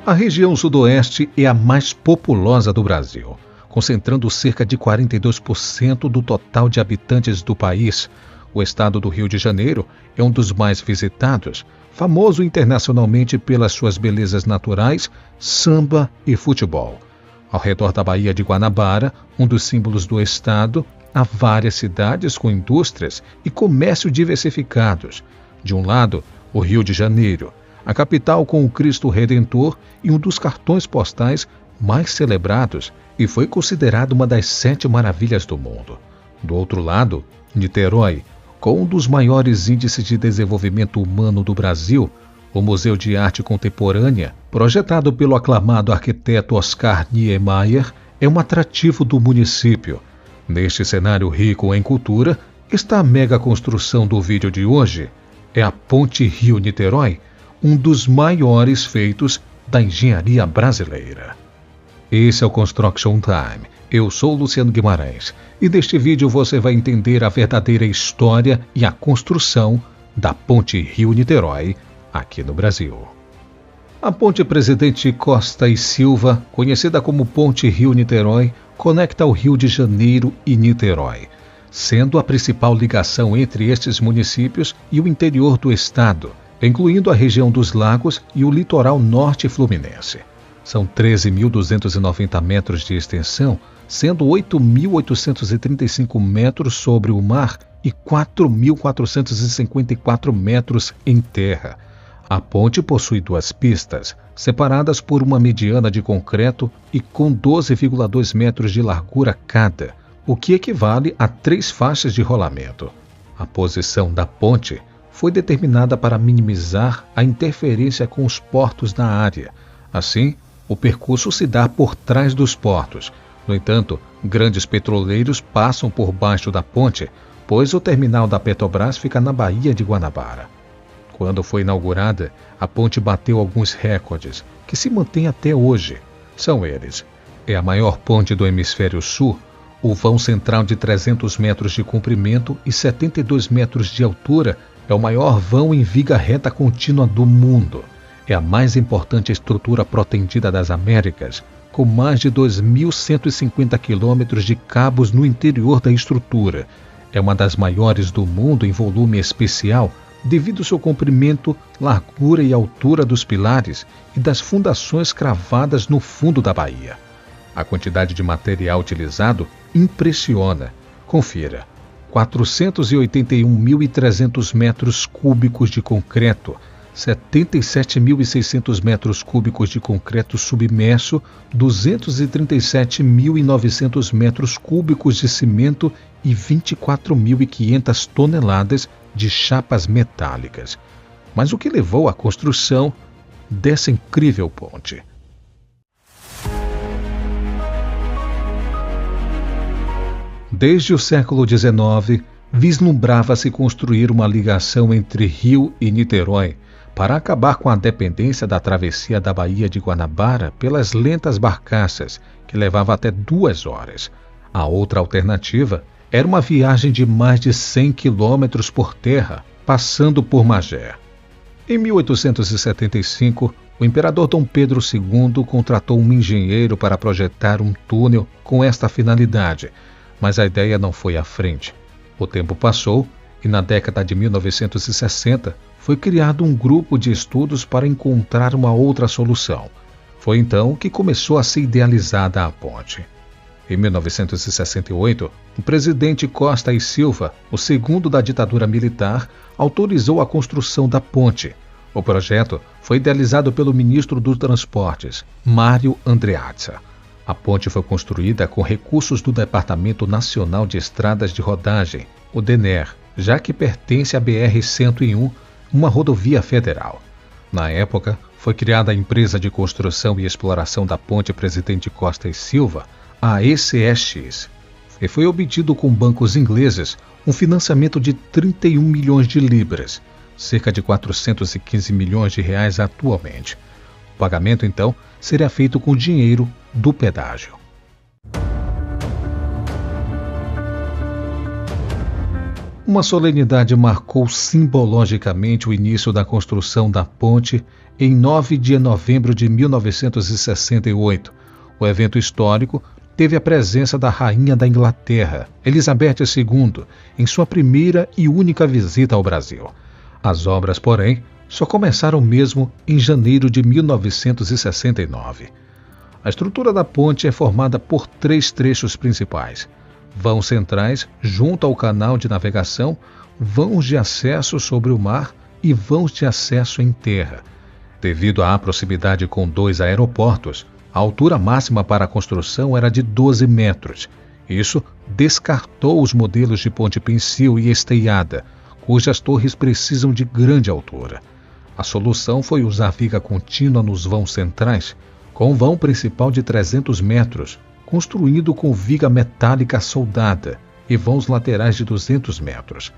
A região sudoeste é a mais populosa do Brasil, concentrando cerca de 42% do total de habitantes do país. O estado do Rio de Janeiro é um dos mais visitados, famoso internacionalmente pelas suas belezas naturais, samba e futebol. Ao redor da Baía de Guanabara, um dos símbolos do estado, há várias cidades com indústrias e comércio diversificados. De um lado, o Rio de Janeiro, a capital com o Cristo Redentor e um dos cartões postais mais celebrados e foi considerado uma das 7 maravilhas do mundo. Do outro lado, Niterói, com um dos maiores índices de desenvolvimento humano do Brasil, o Museu de Arte Contemporânea, projetado pelo aclamado arquiteto Oscar Niemeyer, é um atrativo do município. Neste cenário rico em cultura, está a mega construção do vídeo de hoje. É a Ponte Rio-Niterói, um dos maiores feitos da engenharia brasileira. Esse é o Construction Time. Eu sou Luciano Guimarães e neste vídeo você vai entender a verdadeira história e a construção da Ponte Rio-Niterói aqui no Brasil. A Ponte Presidente Costa e Silva, conhecida como Ponte Rio-Niterói, conecta o Rio de Janeiro e Niterói, sendo a principal ligação entre estes municípios e o interior do estado, incluindo a região dos lagos e o litoral norte fluminense. São 13.290 metros de extensão, sendo 8.835 metros sobre o mar e 4.454 metros em terra. A ponte possui 2 pistas, separadas por uma mediana de concreto e com 12,2 metros de largura cada, o que equivale a 3 faixas de rolamento. A posição da ponte foi determinada para minimizar a interferência com os portos na área. Assim, o percurso se dá por trás dos portos. No entanto, grandes petroleiros passam por baixo da ponte, pois o terminal da Petrobras fica na Baía de Guanabara. Quando foi inaugurada, a ponte bateu alguns recordes, que se mantêm até hoje. São eles: é a maior ponte do hemisfério sul, o vão central de 300 metros de comprimento e 72 metros de altura, é o maior vão em viga reta contínua do mundo. É a mais importante estrutura protendida das Américas, com mais de 2.150 quilômetros de cabos no interior da estrutura. É uma das maiores do mundo em volume especial, devido ao seu comprimento, largura e altura dos pilares e das fundações cravadas no fundo da baía. A quantidade de material utilizado impressiona. Confira: 481.300 metros cúbicos de concreto, 77.600 metros cúbicos de concreto submerso, 237.900 metros cúbicos de cimento e 24.500 toneladas de chapas metálicas. Mas o que levou à construção dessa incrível ponte? Desde o século XIX, vislumbrava-se construir uma ligação entre Rio e Niterói para acabar com a dependência da travessia da Baía de Guanabara pelas lentas barcaças, que levava até 2 horas. A outra alternativa era uma viagem de mais de 100 quilômetros por terra, passando por Magé. Em 1875, o imperador Dom Pedro II contratou um engenheiro para projetar um túnel com esta finalidade, mas a ideia não foi à frente. O tempo passou e na década de 1960 foi criado um grupo de estudos para encontrar uma outra solução. Foi então que começou a ser idealizada a ponte. Em 1968, o presidente Costa e Silva, o segundo da ditadura militar, autorizou a construção da ponte. O projeto foi idealizado pelo ministro dos Transportes, Mário Andreazza. A ponte foi construída com recursos do Departamento Nacional de Estradas de Rodagem, o DENER, já que pertence à BR-101, uma rodovia federal. Na época, foi criada a Empresa de Construção e Exploração da Ponte Presidente Costa e Silva, a ECEX, e foi obtido com bancos ingleses um financiamento de 31 milhões de libras, cerca de 415 milhões de reais atualmente. O pagamento, então, seria feito com dinheiro do pedágio. Uma solenidade marcou simbologicamente o início da construção da ponte em 9 de novembro de 1968. O evento histórico teve a presença da Rainha da Inglaterra, Elizabeth II, em sua primeira e única visita ao Brasil. As obras, porém, só começaram mesmo em janeiro de 1969. A estrutura da ponte é formada por 3 trechos principais: vãos centrais junto ao canal de navegação, vãos de acesso sobre o mar e vãos de acesso em terra. Devido à proximidade com 2 aeroportos, a altura máxima para a construção era de 12 metros. Isso descartou os modelos de ponte pensil e esteiada, cujas torres precisam de grande altura. A solução foi usar viga contínua nos vãos centrais, com um vão principal de 300 metros, construído com viga metálica soldada, e vãos laterais de 200 metros.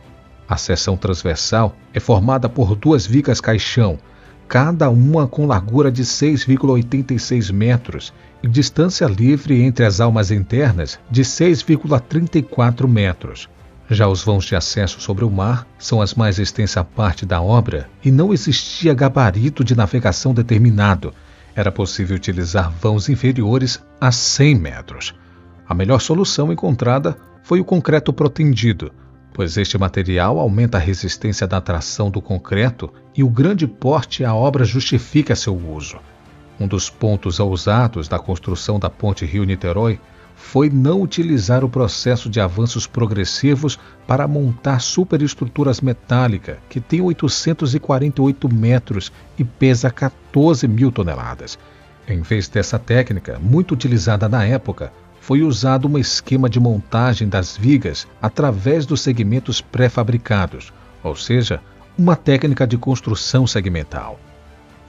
A seção transversal é formada por 2 vigas caixão, cada uma com largura de 6,86 metros e distância livre entre as almas internas de 6,34 metros. Já os vãos de acesso sobre o mar são as mais extensa parte da obra e não existia gabarito de navegação determinado. Era possível utilizar vãos inferiores a 100 metros. A melhor solução encontrada foi o concreto protendido, pois este material aumenta a resistência da tração do concreto e o grande porte a obra justifica seu uso. Um dos pontos ousados da construção da ponte Rio-Niterói foi não utilizar o processo de avanços progressivos para montar superestruturas metálicas que tem 848 metros e pesa 14 mil toneladas. Em vez dessa técnica, muito utilizada na época, foi usado um esquema de montagem das vigas através dos segmentos pré-fabricados, ou seja, uma técnica de construção segmental.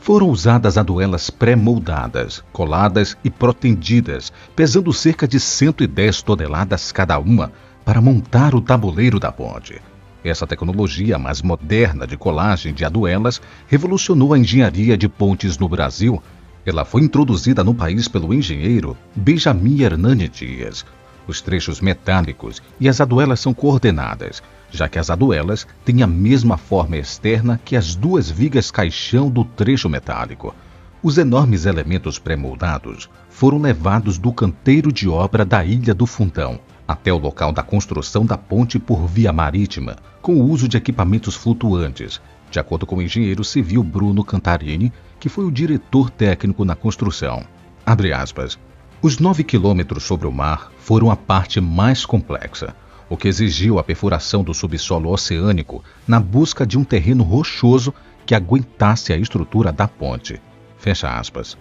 Foram usadas aduelas pré-moldadas, coladas e protendidas, pesando cerca de 110 toneladas cada uma, para montar o tabuleiro da ponte. Essa tecnologia mais moderna de colagem de aduelas revolucionou a engenharia de pontes no Brasil. Ela foi introduzida no país pelo engenheiro Benjamin Hernani Dias. Os trechos metálicos e as aduelas são coordenadas, já que as aduelas têm a mesma forma externa que as 2 vigas caixão do trecho metálico. Os enormes elementos pré-moldados foram levados do canteiro de obra da Ilha do Fundão até o local da construção da ponte por via marítima, com o uso de equipamentos flutuantes, de acordo com o engenheiro civil Bruno Cantarini, que foi o diretor técnico na construção. Abre aspas. Os 9 quilômetros sobre o mar foram a parte mais complexa, o que exigiu a perfuração do subsolo oceânico na busca de um terreno rochoso que aguentasse a estrutura da ponte. Fecha aspas.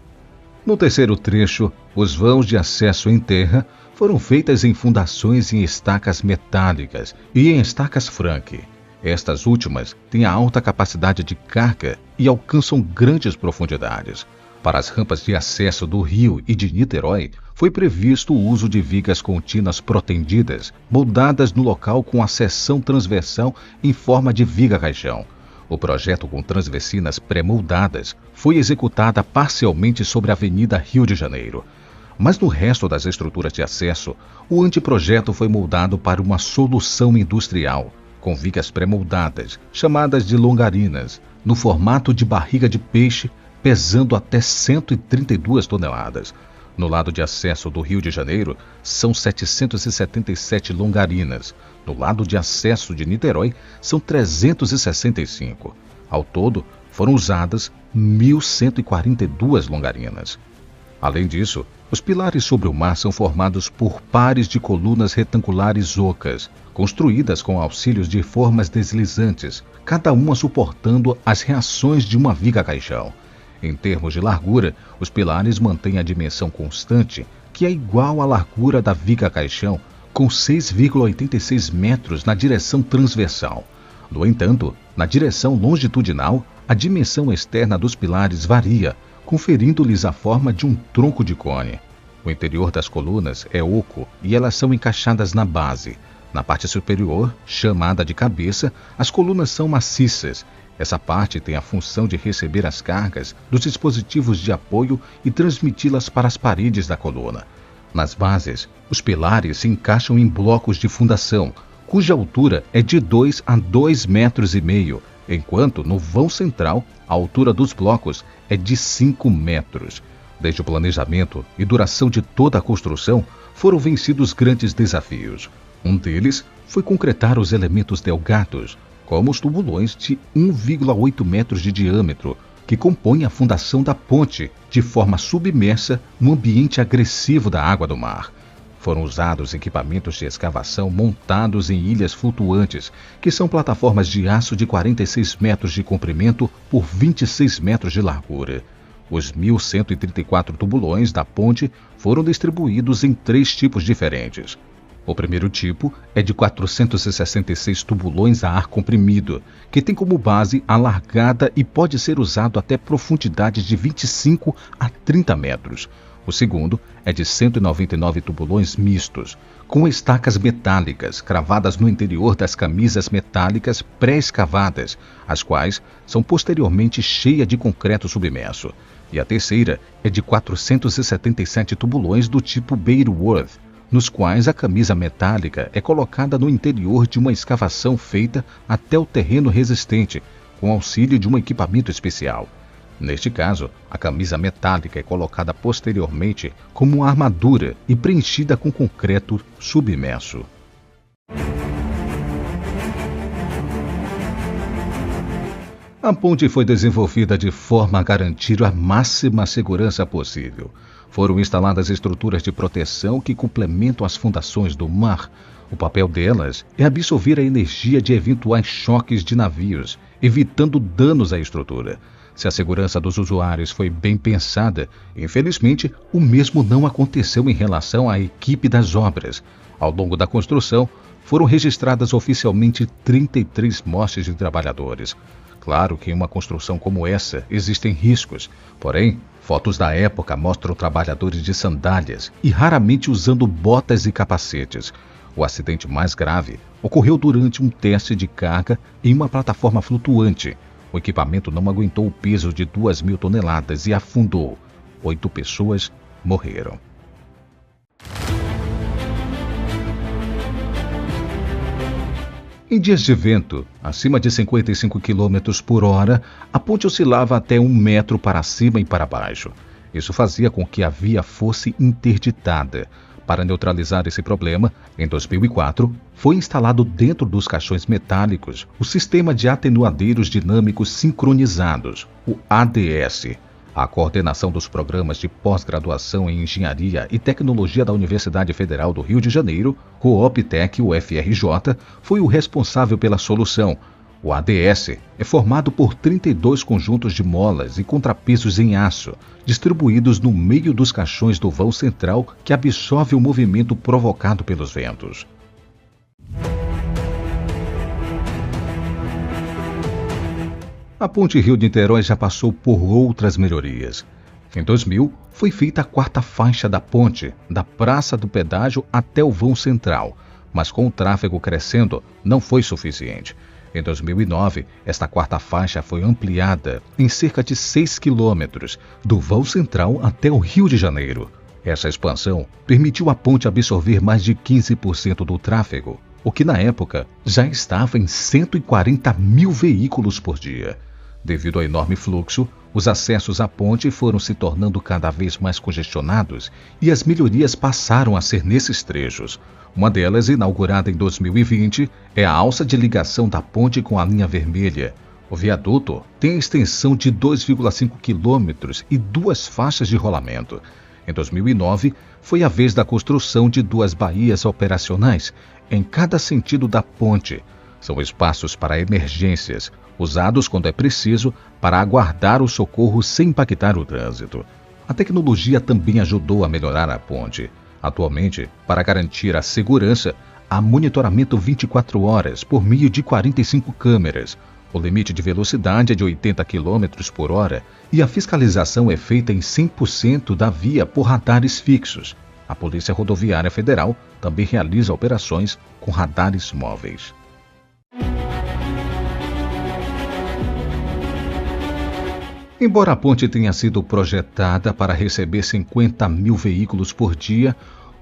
No terceiro trecho, os vãos de acesso em terra foram feitas em fundações em estacas metálicas e em estacas Frank. Estas últimas têm a alta capacidade de carga e alcançam grandes profundidades. Para as rampas de acesso do Rio e de Niterói, foi previsto o uso de vigas contínuas protendidas, moldadas no local com a seção transversal em forma de viga caixão. O projeto com transversinas pré-moldadas foi executada parcialmente sobre a Avenida Rio de Janeiro. Mas no resto das estruturas de acesso, o anteprojeto foi moldado para uma solução industrial, com vigas pré-moldadas, chamadas de longarinas, no formato de barriga de peixe, pesando até 132 toneladas. No lado de acesso do Rio de Janeiro, são 777 longarinas. No lado de acesso de Niterói, são 365. Ao todo, foram usadas 1.142 longarinas. Além disso, os pilares sobre o mar são formados por pares de colunas retangulares ocas, construídas com auxílios de formas deslizantes, cada uma suportando as reações de uma viga caixão. Em termos de largura, os pilares mantêm a dimensão constante, que é igual à largura da viga caixão, com 6,86 metros na direção transversal. No entanto, na direção longitudinal, a dimensão externa dos pilares varia, conferindo-lhes a forma de um tronco de cone. O interior das colunas é oco e elas são encaixadas na base. Na parte superior, chamada de cabeça, as colunas são maciças. Essa parte tem a função de receber as cargas dos dispositivos de apoio e transmiti-las para as paredes da coluna. Nas bases, os pilares se encaixam em blocos de fundação, cuja altura é de 2 a 2,5 metros, enquanto no vão central a altura dos blocos é de 5 metros. Desde o planejamento e duração de toda a construção, foram vencidos grandes desafios. Um deles foi concretar os elementos delgados, como os tubulões de 1,8 metros de diâmetro, que compõem a fundação da ponte, de forma submersa no ambiente agressivo da água do mar. Foram usados equipamentos de escavação montados em ilhas flutuantes, que são plataformas de aço de 46 metros de comprimento por 26 metros de largura. Os 1.134 tubulões da ponte foram distribuídos em 3 tipos diferentes. O primeiro tipo é de 466 tubulões a ar comprimido, que tem como base a largada e pode ser usado até profundidades de 25 a 30 metros. O segundo é de 199 tubulões mistos, com estacas metálicas cravadas no interior das camisas metálicas pré-escavadas, as quais são posteriormente cheias de concreto submerso. E a terceira é de 477 tubulões do tipo Bearworth, nos quais a camisa metálica é colocada no interior de uma escavação feita até o terreno resistente, com auxílio de um equipamento especial. Neste caso, a camisa metálica é colocada posteriormente como uma armadura e preenchida com concreto submerso. A ponte foi desenvolvida de forma a garantir a máxima segurança possível. Foram instaladas estruturas de proteção que complementam as fundações do mar. O papel delas é absorver a energia de eventuais choques de navios, evitando danos à estrutura. Se a segurança dos usuários foi bem pensada, infelizmente, o mesmo não aconteceu em relação à equipe das obras. Ao longo da construção, foram registradas oficialmente 33 mortes de trabalhadores. Claro que em uma construção como essa existem riscos, porém, fotos da época mostram trabalhadores de sandálias e raramente usando botas e capacetes. O acidente mais grave ocorreu durante um teste de carga em uma plataforma flutuante. O equipamento não aguentou o peso de 2.000 toneladas e afundou. 8 pessoas morreram. Em dias de vento, acima de 55 km por hora, a ponte oscilava até 1 metro para cima e para baixo. Isso fazia com que a via fosse interditada. Para neutralizar esse problema, em 2004, foi instalado dentro dos caixões metálicos o Sistema de Atenuadeiros Dinâmicos Sincronizados, o ADS. A coordenação dos programas de pós-graduação em Engenharia e Tecnologia da Universidade Federal do Rio de Janeiro, Cooptec UFRJ, foi o responsável pela solução. O ADS é formado por 32 conjuntos de molas e contrapesos em aço, distribuídos no meio dos caixões do vão central que absorve o movimento provocado pelos ventos. A Ponte Rio-Niterói já passou por outras melhorias. Em 2000, foi feita a 4ª faixa da ponte, da Praça do Pedágio até o vão central, mas com o tráfego crescendo, não foi suficiente. Em 2009, esta 4ª faixa foi ampliada em cerca de 6 quilômetros, do vão central até o Rio de Janeiro. Essa expansão permitiu à ponte absorver mais de 15% do tráfego, o que na época já estava em 140 mil veículos por dia. Devido ao enorme fluxo, os acessos à ponte foram se tornando cada vez mais congestionados e as melhorias passaram a ser nesses trechos. Uma delas, inaugurada em 2020, é a alça de ligação da ponte com a linha vermelha. O viaduto tem a extensão de 2,5 quilômetros e 2 faixas de rolamento. Em 2009, foi a vez da construção de 2 baías operacionais em cada sentido da ponte. São espaços para emergências, usados quando é preciso para aguardar o socorro sem impactar o trânsito. A tecnologia também ajudou a melhorar a ponte. Atualmente, para garantir a segurança, há monitoramento 24 horas por meio de 45 câmeras. O limite de velocidade é de 80 km por hora e a fiscalização é feita em 100% da via por radares fixos. A Polícia Rodoviária Federal também realiza operações com radares móveis. Embora a ponte tenha sido projetada para receber 50 mil veículos por dia,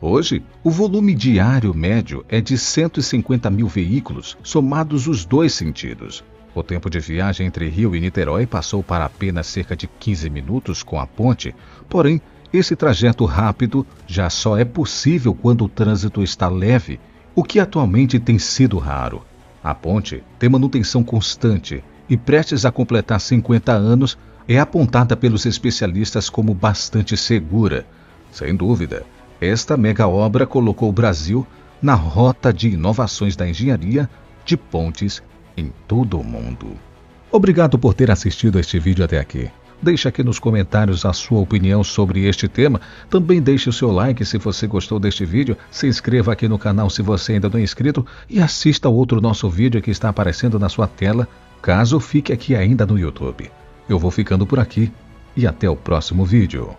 Hoje, o volume diário médio é de 150 mil veículos, somados os dois sentidos. O tempo de viagem entre Rio e Niterói passou para apenas cerca de 15 minutos com a ponte, porém, esse trajeto rápido já só é possível quando o trânsito está leve, o que atualmente tem sido raro. A ponte tem manutenção constante e, prestes a completar 50 anos, é apontada pelos especialistas como bastante segura. Sem dúvida, esta mega obra colocou o Brasil na rota de inovações da engenharia de pontes em todo o mundo. Obrigado por ter assistido este vídeo até aqui. Deixe aqui nos comentários a sua opinião sobre este tema. Também deixe o seu like se você gostou deste vídeo. Se inscreva aqui no canal se você ainda não é inscrito. E assista outro nosso vídeo que está aparecendo na sua tela, caso fique aqui ainda no YouTube. Eu vou ficando por aqui e até o próximo vídeo.